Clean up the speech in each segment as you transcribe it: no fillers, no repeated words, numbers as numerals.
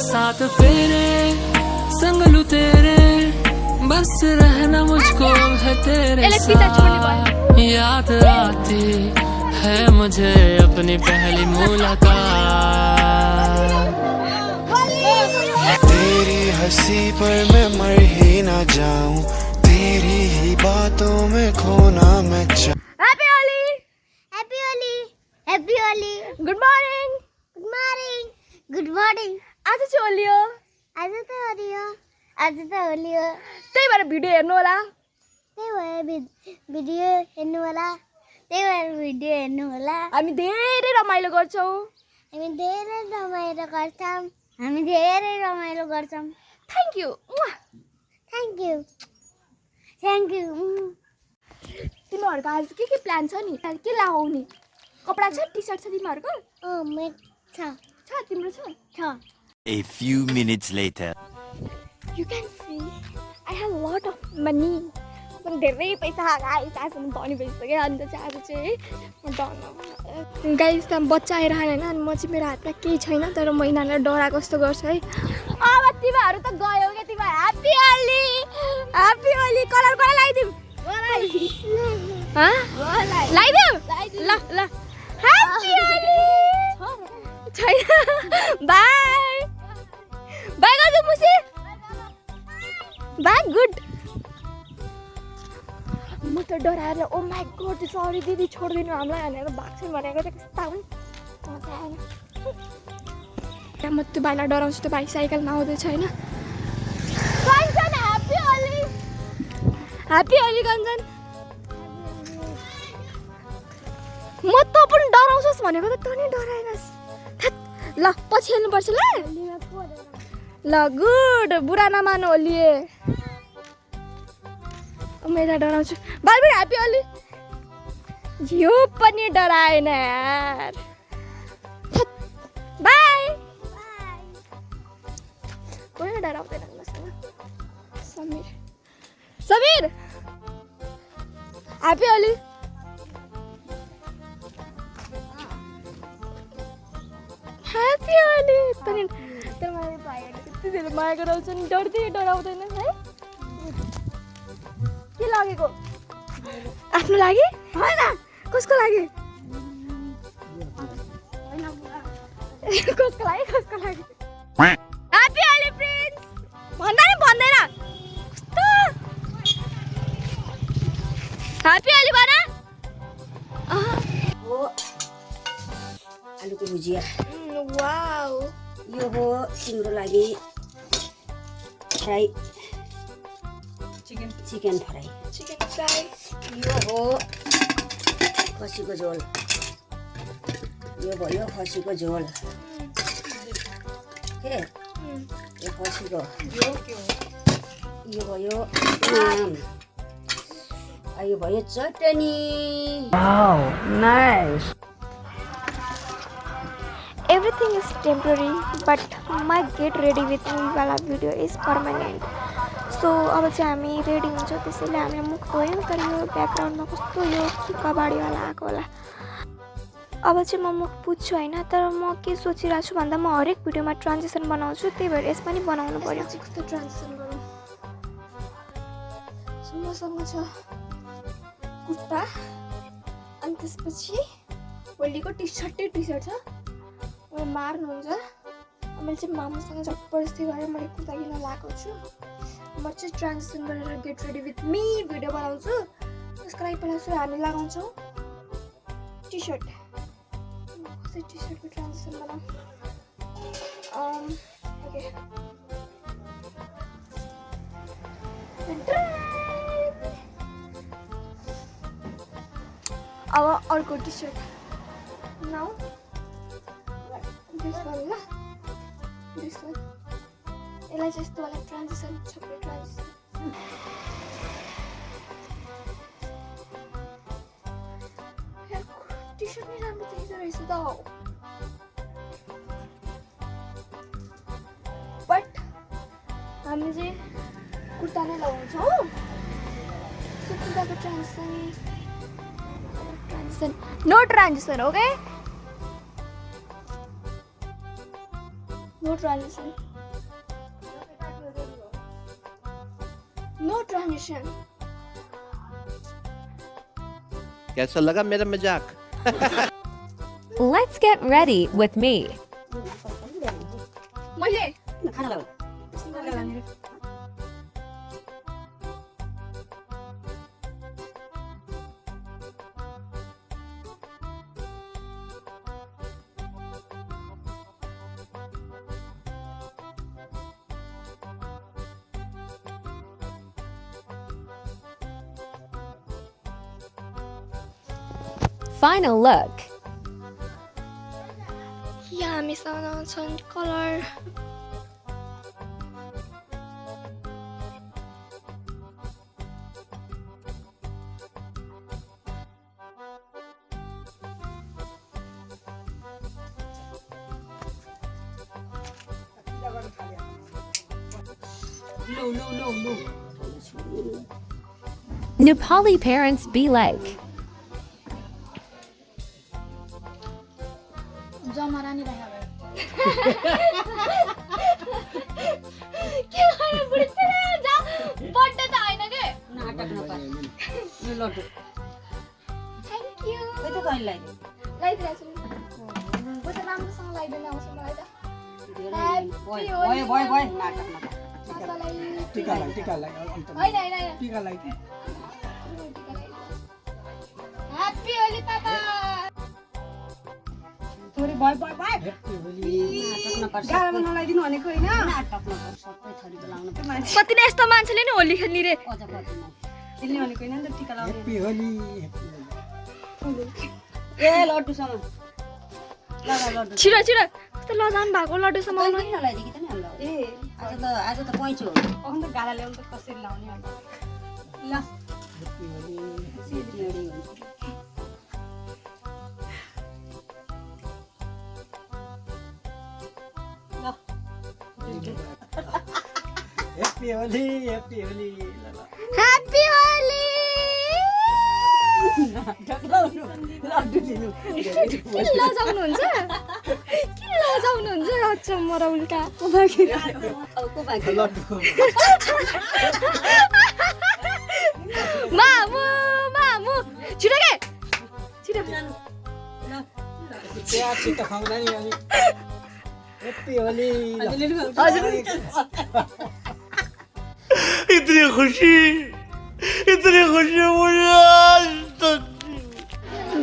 साथ फेरे संग लू तेरे, बस रहना मुझको है तेरे साथ। याद आती है मुझे अपनी पहली मुलाकात। तेरी हंसी पर मैं मर ही ना जाऊं, तेरी ही बातों में खोना मैं चाहूं। Happy Holi, happy Holi, happy Holi. Good morning, good morning, good morning. आज चाहिँ होली हो। आज त होली हो, आज त होली हो। त्यही भएर भिडियो हेर्नु होला। त्यही भएर भिडियो हेर्नु होला, त्यही भएर भिडियो हेर्नु होला। हामी धेरै रमाइलो गर्छौँ। हामी धेरै रमाइलो गर्छौँ, हामी धेरै रमाइलो गर्छौँ। Thank you, thank you, thank you. तिमीहरूको आज के प्लान छ नि? के लगाउने? कपडा छ, टी सर्ट छ तिमीहरूको? अँ, मेरो छ। छ, तिम्रो छ? छ। A few minutes later. You can see I have a lot of money. म धेरै पैसा गाइस आज म धनी भइसकेँ। अन्त चाहिँ आज चाहिँ म डर गाइस त बच्चा आइरहने होइन। अनि म चाहिँ मेरो हातमा केही छैन, तर म यिनीहरूलाई डराएको जस्तो गर्छु है। अब तिमीहरू त गयो क्या तिमीहरू। Happy Holi, happy Holi. Colour कसलाई लगाइदिउँ? लगाइदिउँ ल ल। ह्याप्पी होली छैन। बाई बाई गर्छु मुसी। By good. म त डराएर ओ माई गॉड सरी दिदी छोडिदिनु हामीलाई भनेर भाग्छन् भनेको चाहिँ कस्ता हुन्। मजा आएन। म त्यो भाइलाई डराउँछु, त्यो भाइ साइकलमा आउँदैछ होइन। Kanchan happy Holi, happy Holi Kanchan. म त पनि डराउँछस् भनेको त तँ नि डराएनस्। ल पछि हेर्नुपर्छ ल। ल गुड, बुढा नमानु होली। मैले डराउँछु। बालबुढी ह्याप्पी होली। यो पनि डराएन यार। बाई। कोही डराउँदैन मसँग। समीर, समीर ह्याप्पी होली। ह्याप्पी होली। तर मैले भाइहरू त्यति धेरै माया गराउँछ नि, डर्दै डराउँदैन है। के लागेको? आफ्नो लागि होइन, कसको लागि? कसको लागि, कसको लागि? ह्याप्पी होली प्रिन्स भन्दा नि भन्दैन। कस्तो ह्याप्पी होली भन। आलुको भुजिया। वाउ। यो हो तिम्रो लागि fry, chicken fry. Chicken fry. यो हो खसीको झोल। यो भयो खसीको झोल के यो खसीको। यो भयो आम। यो भयो चटनी। Everything is temporary, but my get ready with me वाला भिडियो इज पर्मानेंट। सो अब चाहिँ हामी रेडी हुन्छ, त्यसैले हामीले मुख धोयौँ। तर यो ब्याकग्राउन्डमा कस्तो यो कबाडीवाला आएको होला। अब चाहिँ म मुख पुज्छु होइन, तर म के सोचिरहेको छु भन्दा म हरेक भिडियोमा ट्रान्जेक्सन बनाउँछु, त्यही भएर यसमा नि बनाउनु पर्यो। कस्तो ट्रान्जेक्सन गरौँ? मसँग छ कुर्ता, अनि त्यसपछि होलीको टी सर्ट छ। म मार्नुहुन्छ। मैले चाहिँ मामुसँग जबरजस्ती गरेर मैले कुर्ता किन लगाएको छु। म चाहिँ ट्रान्जेक्सन गरेर get ready with me video बनाउँछु। त्यसको लागि पहिला चाहिँ हामी लगाउँछौँ टी सर्ट। कसरी टी सर्टको ट्रान्जेक्सन बनाऊँ? ओके अब अर्को t-shirt now this one lah, this one. यसलाई चाहिँ यस्तो वाला ट्रान्जिसन, छप्पे ट्रान्जिसन। टी सर्ट नि राम्रो देखिँदो रहेछ त। बट हामी चाहिँ कुर्ता नै लगाउँछौँ। सो कुर्ताको transition no transition okay. No transition. No transition कैसा लगा मेरा मजाक? Let's get ready with me. मैले खाना लाऊ Final look. यहाँ हामीसँग छन् colour Nepali parents be like. Jamrani राखेको के गर्नु बुढी जा बर्थडे त हैन के नाटक नपार यो लड्डु थ्यांक यू खै त तैँले लगाइदियो लाइदिरहेछु म त राम्रोसँग लाइदिन आउँछु मलाई त भयो नाटक नपार टिका लाइ हैन हैन हैन टीका लाइ ह्यापी होली पापा थोरै भयो नाटक नपार गाह्रो नलाइदिनु भनेको होइन नाटक नपार सबै थरीको लाउनु पर्छ कति नै यस्तो मान्छेले नि होली खेल्ने रे अझ कति नै खेल्ने भनेको होइन नि त टीका लाउने हैप्पी होली ए लड्डुसँग लगा लड्डु छिटो छिटो कस्तो लजान भएको लड्डुसम्म आउनु किन लगाइदियो कि त नि हामीलाई ए आज त पैँचो हो अन्त गाला ल्याउनु त कसरी लाउने अन्त ल सेती हुन्छ हैप्पी होली ह्यापी होली लड्डु लिनु किन लजाउनुहुन्छ किन लजाउनुहुन्छ अच्छा मरा उल्टा को बाँकी लड्डुको मामु मामु छिटो के छिटो प्याज छिट खाउँदा नि अनि हैप्पी होली हजुर इतनी खुशी मुझे आज तक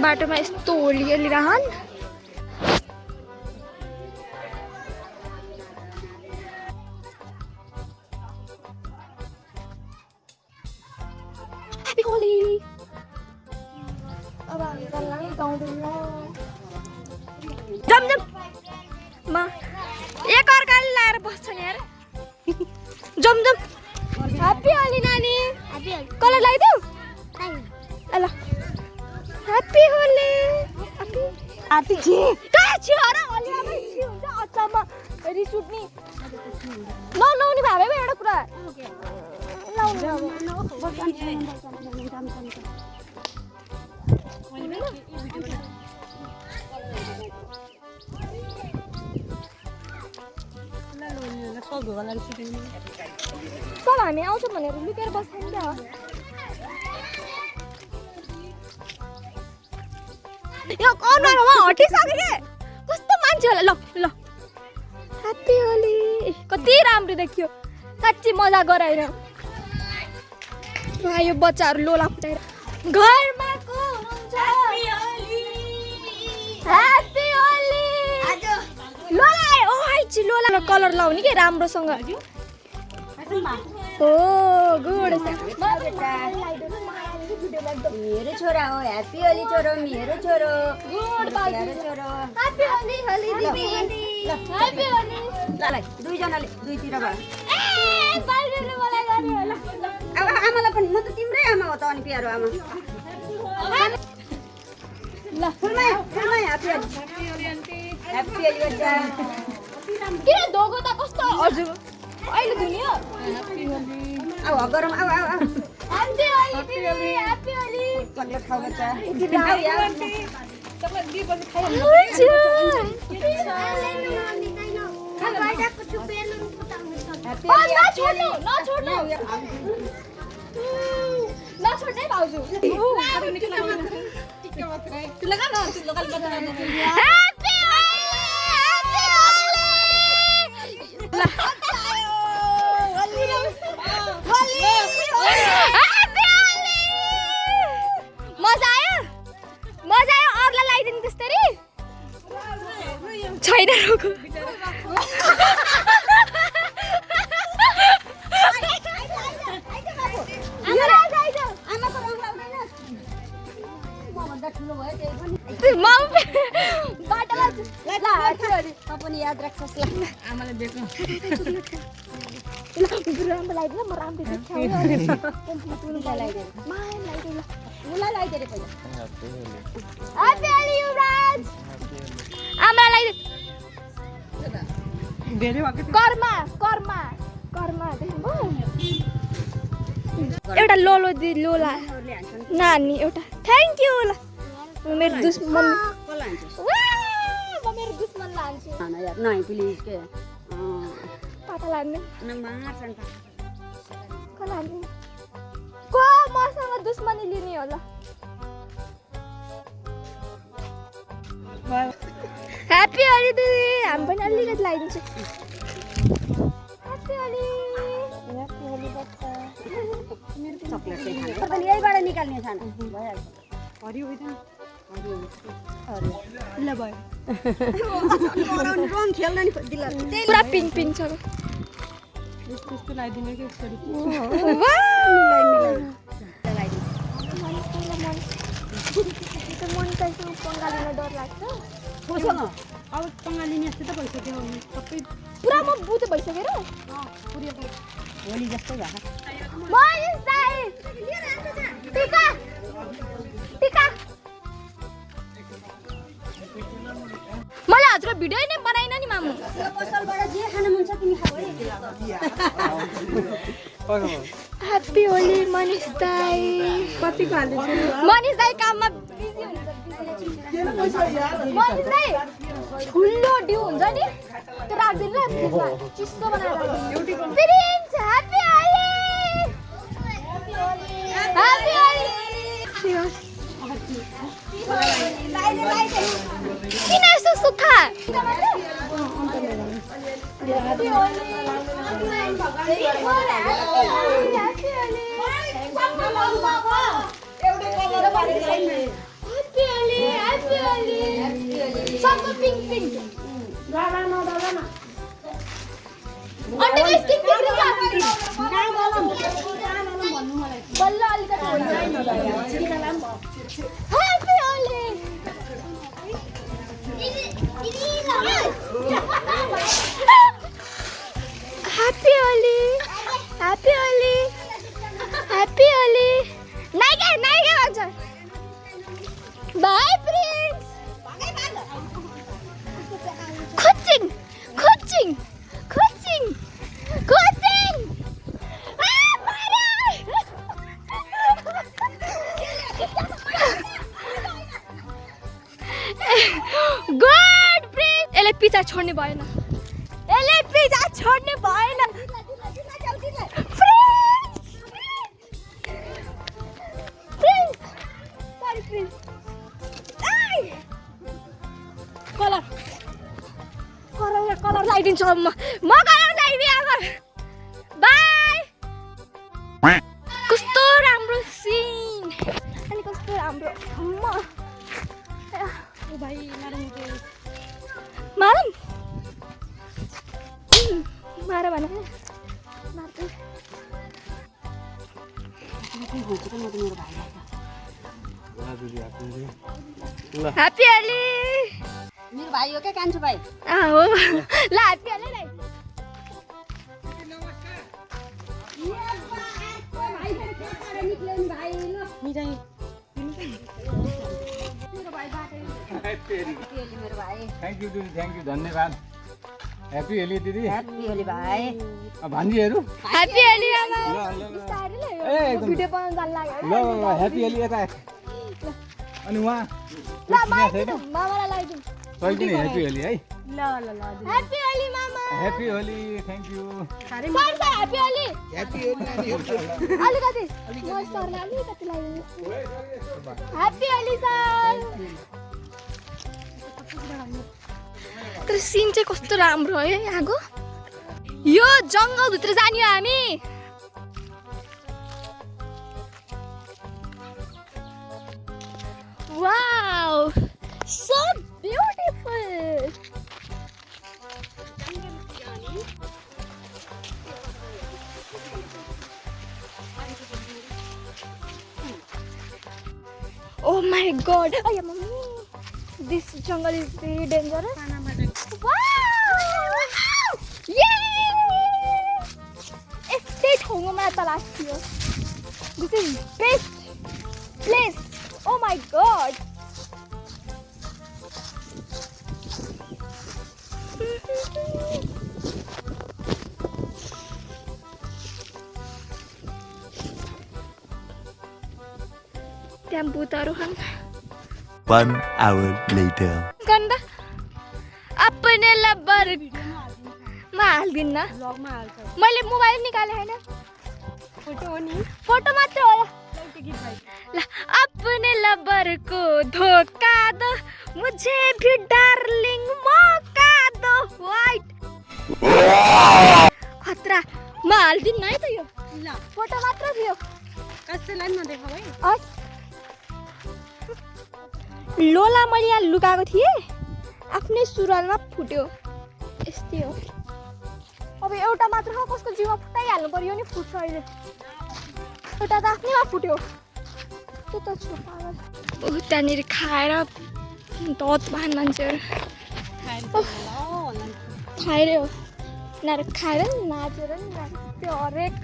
बाटोमा यस्तो होली खेलिरहन् ह्यापी होली अब हामी गल्लामै गाउँदैन जम जम म एक अर्काले लाएर बस्छन् यार जम जम ह्यापी होली नानी ह्यापी होली कलर लगाइदेऊ ल ह्यापी होली ह्यापी कहाँ छियो र होलीमै छि हुन्छ अचम्म रिस उठ्ने नलाउने भए भए एउटा कुरा लाउनु चल हामी आउँछौँ भनेर लुकेर बस्छौँ क्या यो अनुहारमा हटिसक्यो के कस्तो मान्छे होला ल ल ह्यापी होली कति राम्रो देखियो साँच्ची मजा गराएर यो बच्चाहरू लोला फुटाएर घरमा को हुनुहुन्छ ह्यापी होली लोला आयो आइछि लोला कलर लाउने के राम्रोसँग हो गुड मेरो छोरा हो ह्यापी होली छोरो मेरो छोरो गुड मेरो छोरो ह्यापी होली होली दिदी ह्यापी होली ल दुईजनाले दुईतिरबाट ए बाहिरले मलाई गरे होला अब आमालाई पनि म त तिम्रै आमा हो त अनि प्यारो आमा ल फुलमा ह्यापी होली ह्यापी होली बच्चा किन धोको त कस्तो हजुर अहिले धुनियो आऊ गरम आऊ आऊ आऊ ह्यापी होली दिदी ह्यापी होली चकलेट खाऊ बच्चा आऊ या ह्यापी नछोड्नु नछोड्नु नछोड्ने भाउजू मजा आयो अरूलाई लगाइदिनु त्यसरी छैन रोको पनि याद राख्छस् ल आमाले बेच्नु एउटा लोलो दि लोला नानी एउटा थ्याङ्क यू ल मेरो दुश्मन मेरो दुश्मन लान्छु नहीं प्लीज के पाता लान्ने मार्छन् को लान्ने को मसँग दुश्मनी लिने होला ह्याप्पी होली दिदी हामी पनि अलिकति लगाइदिन्छु ह्याप्पी होली बच्चा चकलेट चाहिँ खानु पनि यहीबाट निकाल्ने छन् भइहाल्छ हरियो होइन ल भयो रङ खेल्न नि दिला पुरा पिङ्क पिङ्क छ त्यस्तो लगाइदिने कि यसरी मोनिकासँग पंगा लिन डर लाग्छ कोसँग अब पंगा लिने जस्तो त भइसक्यो सबै पुरा म बुझे भइसकेर होली जस्तै भएको टिका टिका मलाई हजुर भिडियो नै बनाइन नि मामु पसलबाट जे खान मन छ तिमी खाऊ ह्याप्पी होली मनिष दाई कति खाले मनिष दाई काममा बिजी हुन्छ मनिष दाई ठुलो डिउ हुन्छ नि त्यो राख्दिनु ल फ्रिजमा चिसो बनाएर prince happy Holi happy Holi किन यस्तो सुक्खा ह्याप्पी होली सबको पिङ्क पिङ्क अन्त स्किन बिग्रिन्छ बल्ल अलिकति happy Holi happy Holi happy Holi happy Holi Nike Nike भन्छ बाई प्रिन्स खुचिङ खुचिङ खुचिङ खुचिङ गुड प्रिन्स यसले पिछा छोड्ने भएन यसले पिछा छोड्ने भएन कलर लगाइदिन्छु म कलर लगाइदिएँ अब बाई कस्तो राम्रो सिन अनि कस्तो राम्रो भाइ मारौँ मार भने ह्याप्पी होली मेरो भाइ हो क्या कान्छु भाइ हो ल ह्याप्पी होली भाइ थ्याङ्क यू दिदी थ्याङ्क यू धन्यवाद ह्याप्पी होली दिदी ह्याप्पी होली भाइ भान्जीहरू ह्याप्पी होली आमा ल एकदम भिडियो बनाउन जान लाग्यो ल ह्याप्पी होली यता अनि उहाँ ल मामालाई लगाइदिउँ तै पनि ह्याप्पी होली है ल ल ल ह्याप्पी होली मामा ह्याप्पी होली थ्याङ्क यू खारे sir sir happy Holi happy Holi नानी अलिकति म सरलाई अलिकति लगाइदिन्छु ह्याप्पी होली सर तर सिन चाहिँ कस्तो राम्रो है यहाँको यो जङ्गलभित्र जाने हो हामी wow so beautiful Oh my god! Oh yeah, mommy. This jungle is very dangerous. Wow! Yay! Stay home, my talashi. This is best place. Oh my god! त्यहाँ भूतहरू छन् 1 hour later. गन्दा अपने लबर म हाल्दिन्न ब्लगमा हाल्छ मैले मोबाइल निकाले हैन फोटो हो नि फोटो मात्र हो एउटा गीत भाइ ल अपने लबर को धोखा दो मुझे भी डार्लिंग मौका दो वाइट खतरा म हाल्दिन्न है त यो ल फोटो मात्र थियो कसैलाई नदेखाऊ है अस लोला मैले यहाँ लुकाएको थिएँ आफ्नै सुरुवालमा फुट्यो यस्तै हो अब एउटा मात्र हो कसको जिउमा फुटाइहाल्नु पर्यो नि फुट्छ अहिले एउटा त आफ्नैमा फुट्यो के त छु पागल त्यहाँनिर खाएर दत भान मान्छेहरू खाएरै हो यिनीहरू खाएर नि नाचेर नि त्यो हरेक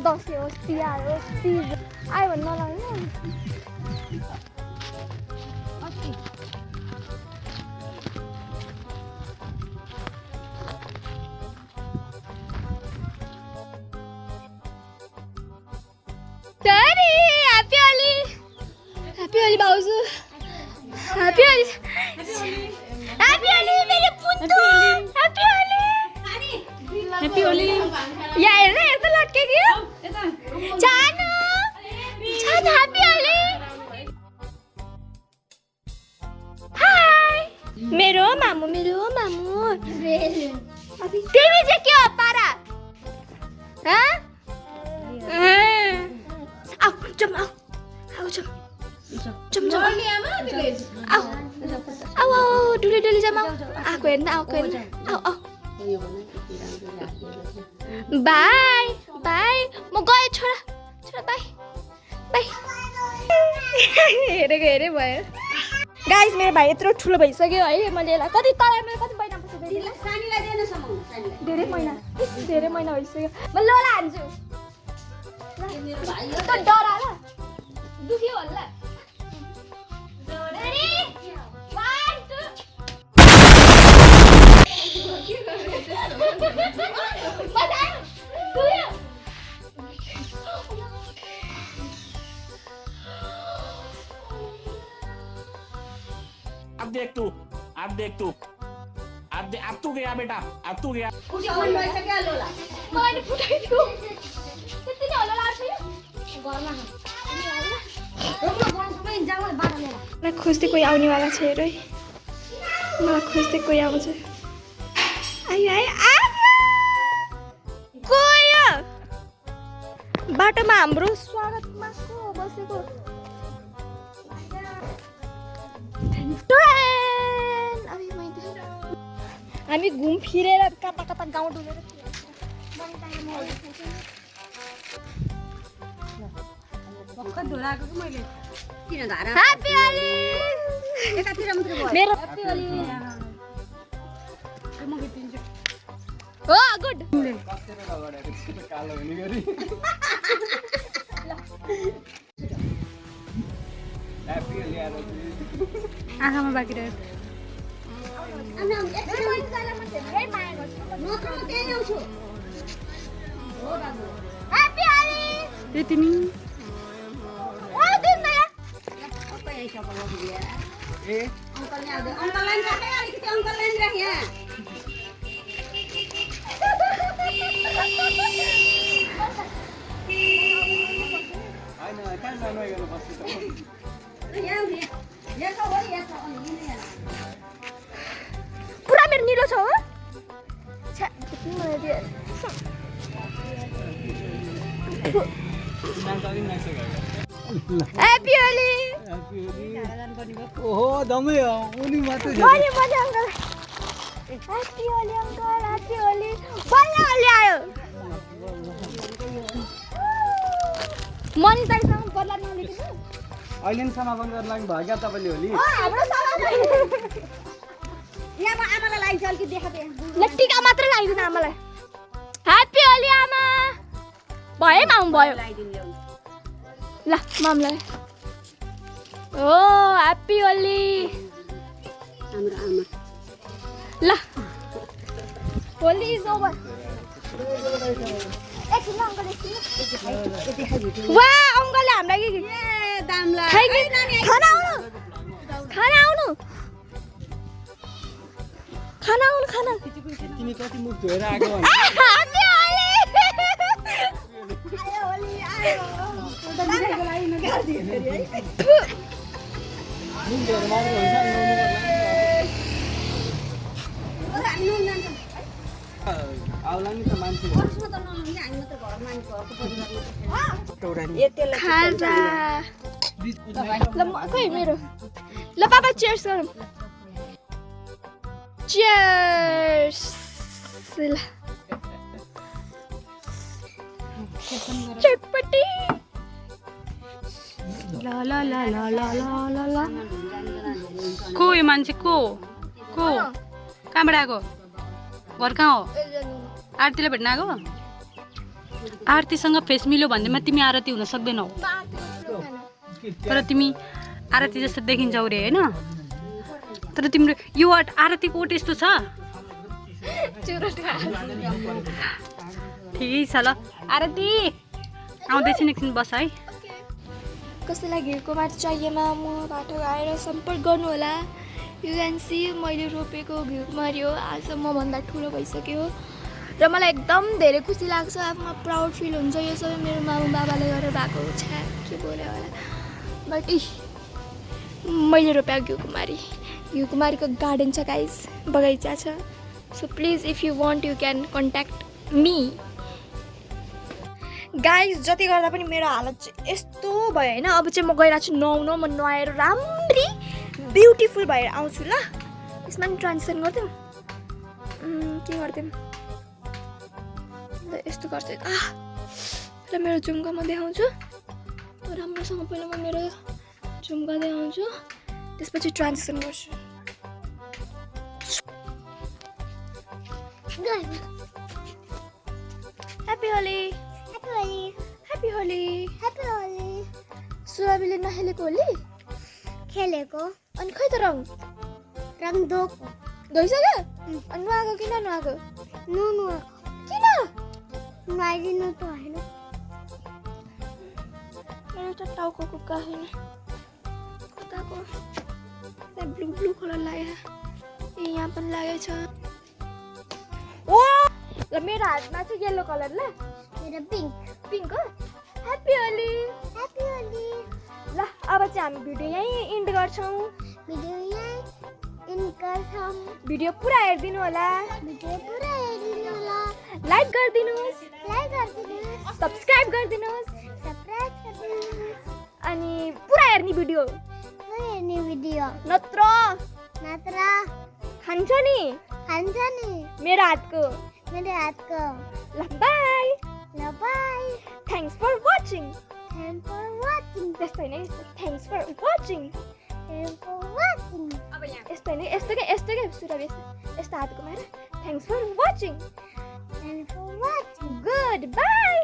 दसैँ होस् तिहार होस् तिज आयो भने नलाग्ने Daddy, happy Holi! Happy Holi, Bauzu! Happy Holi! Happy Holi, मेरो puttu! Happy Holi! Happy Holi यहाँ हेर्न यता लट्केको यो जानु जानु ह्याप्पी होली हाय मेरो मामु तिमी चाहिँ के हो पारा आऊ जम आऊ जम आऊ डुली जम आएको हेर्न आऊ बाई म गएँ छोरा बाई हेरे भयो गाइस मेरो भाइ यत्रो ठुलो भइसक्यो है मैले यसलाई कति महिना धेरै महिना भइसक्यो म लोला हान्छु डरा ल दुख्यो होला अब देख तू अब तू गया बेटा अब तू गया मलाई नि फुटाइदियो त्यति नै होला लाग्छ यो मलाई खोज्दै कोही आउनेवाला छ हेर है मलाई खोज्दै कोही आउँछ आयो गयो बाटोमा हाम्रो स्वागतमा को बसेको हामी घुम फिरेर कता गाउँ डुलेर भर्खर धोराएको कि मैले किन धारा ह्याप्पी होली एकातिर मात्र भयो मेरो ह्याप्पी होली म गीत दिन्छु हो गुड कालो हुने गरी ह्याप्पी होली आएर आँखामा बाँकी रह्यो ए तिमी ए त्यो अङ्कललाई नि राख यहाँ होइन कहाँ जानु गर्नु पर्छ त यहाँ छ हो यहाँ छ अनि यहाँ पुरा मेरो निलो छ हो छ्या भेट्नु मलाई दियो ह्यापी होली ओहो दमै हो उनी मात्रै छ मरे मरे uncle happy Holi uncle happy Holi बल्ल होली आयो मनी तारिकसम्म बदला नलिदिनु अहिले नि समापन गर्न लाग्नु भयो क्या तपाईँले होली हाम्रो समाज यहाँ आमालाई लागि छ अलिकति देखा त्यहाँ ल टिका मात्रै लगाइदिनु आमालाई ह्यापी होली आमा भयो माम भयो ल मामलाई ओ ह्यापी होली हाम्रो आमा ल होली इज ओभर एकछिन अङ्कल एकछिन वा अङ्कलले हामीलाई के ए दामला खाना आउनु खाना आउनु खाना आउनु खाना तिमी कति मुख धोएर आएको भने ह्यापी होली आयो होली आयो दामलाको लागि नगार्दियो फेरि है मुख धोएर मात्र हुन्छ नुहाउनु पर्ला नुन जान्छ आउला नि त मान्छे अरूसँग त नहुने हामी मात्र घर मान्छे घरको परिवार ए त्यसलाई खाजा ल खोइ मेरो ल पापा चियर्स गरौँ चियर्स ल चटपटी ल ल ल ल ल ल ल को यो मान्छे को कहाँबाट आएको घर कहाँ हो आरतीलाई भेट्न आएको आरतीसँग फेस मिल्यो भन्दैमा तिमी आरती हुन सक्दैनौ तर तिमी आरती जस्तो देखिन्छौ रे होइन तर तिम्रो यो आरतीको ओट यस्तो छ ठिकै छ ल आरती आउँदैछु एकछिन बस है कसैलाई घिउको माथि चाहिएमा म बाटो आएर सम्पर्क गर्नु होला यु क्यान सी मैले रोपेको घिउकुमारी हो आजसम्म भन्दा ठुलो भइसक्यो र मलाई एकदम धेरै खुसी लाग्छ आफूमा प्राउड फिल हुन्छ यो सबै मेरो मामु बाबाले गरेर भएको छ्या के बोल्यो होला बट मैले रोपेको घिउकुमारीको गार्डन छ गाइस बगैँचा छ so please if you want you can contact me guys जति गर्दा पनि मेरो हालत चाहिँ यस्तो भयो होइन अब चाहिँ म गइरहेको छु नुहाउन म नुहाएर राम्ररी ब्युटिफुल भएर आउँछु ल यसमा नि ट्रान्जेक्सन गरिदिउँ के गरिदिउँ ल यस्तो गर्छु र मेरो झुम्का म देखाउँछु राम्रोसँग पहिला म मेरो झुम्का देखाउँछु त्यसपछि ट्रान्जेक्सन गर्छु ह्याप्पी होली ह्याप्पी होली सुराबीले नखेलेको होली खेलेको अनि खै त रङ धोको धोइसक्यो अनि नुहाएको कि ननुहाएको नुहाएको किन नुहाइदिनु त होइन मेरो त टाउको कुक्का छैन कताको ब्लू ब्लू कलर लाग्यो ए यहाँ पनि लागेको छ ओ ल मेरो हातमा चाहिँ येल्लो कलर ल मेरो पिङ्क पिङ्क हो ह्याप्पी होली ल अब चाहिँ हामी भिडियो यहीँ इन्ड गर्छौँ भिडियो पुरा हेरिदिनु होला लाइक गरिदिनुहोस् सब्सक्राइब गरिदिनुहोस् अनि पुरा हेर्ने भिडियो नत्र खान्छ नि मेरो हातको ल बाई थ्याङ्क्स फर वाचिङ त्यस्तो होइन थ्याङ्क्स फर वाचिङ यस्तो होइन यस्तो के सुरभि यस्तो हात घुमाएर thanks for watching good by